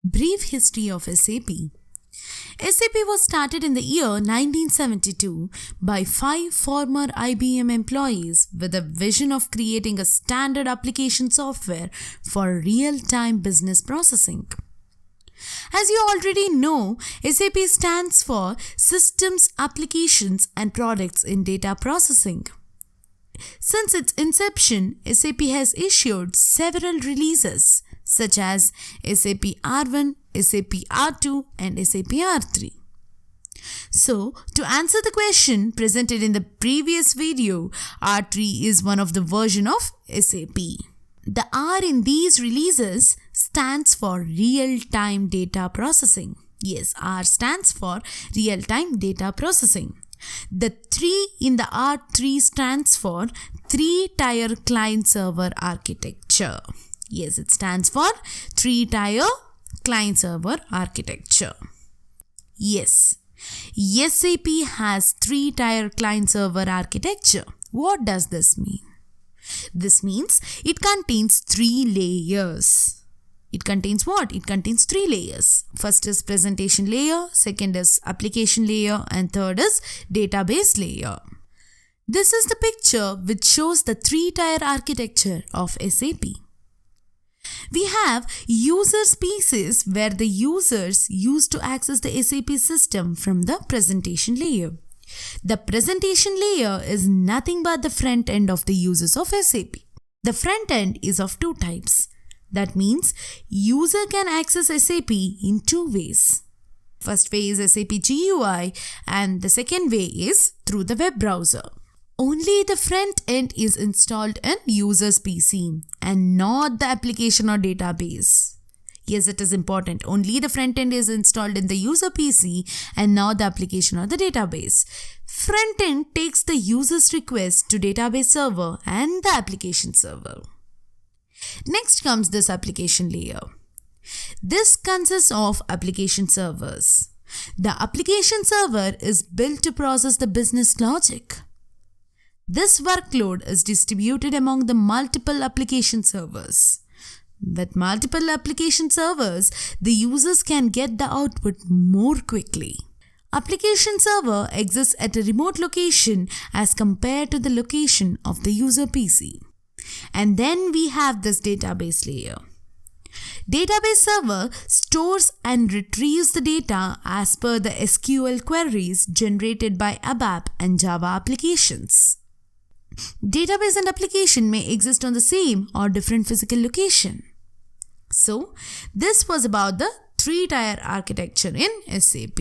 Brief history of SAP. SAP was started in the year 1972 by 5 former IBM employees with a vision of creating a standard application software for real-time business processing. As you already know, SAP stands for Systems, Applications and Products in Data Processing. Since its inception, SAP has issued several releases such as SAP R1, SAP R2 and SAP R3. So, to answer the question presented in the previous video, R3 is one of the version of SAP. The R in these releases stands for real-time data processing. Yes, R stands for real-time data processing. The 3 in the R3 stands for 3-tier client-server architecture. Yes, it stands for 3-tier client-server architecture. Yes, SAP has 3-tier client-server architecture. What does this mean? This means it contains 3 layers. It contains what? It contains 3 layers. First is presentation layer, second is application layer, and third is database layer. This is the picture which shows the 3-tier architecture of SAP. We have user spaces where the users used to access the SAP system from the presentation layer. The presentation layer is nothing but the front end of the users of SAP. The front end is of 2 types. That means user can access SAP in 2 ways. First way is SAP GUI and the second way is through the web browser. Only the front end is installed in user's PC and not the application or database. Yes, it is important. Only the front end is installed in the user PC and not the application or the database. Front end takes the user's request to database server and the application server. Next comes this application layer. This consists of application servers. The application server is built to process the business logic. This workload is distributed among the multiple application servers. With multiple application servers, the users can get the output more quickly. Application server exists at a remote location as compared to the location of the user PC. And then we have this database layer. Database server stores and retrieves the data as per the SQL queries generated by ABAP and Java applications. Database and application may exist on the same or different physical location. So, this was about the 3-tier architecture in SAP.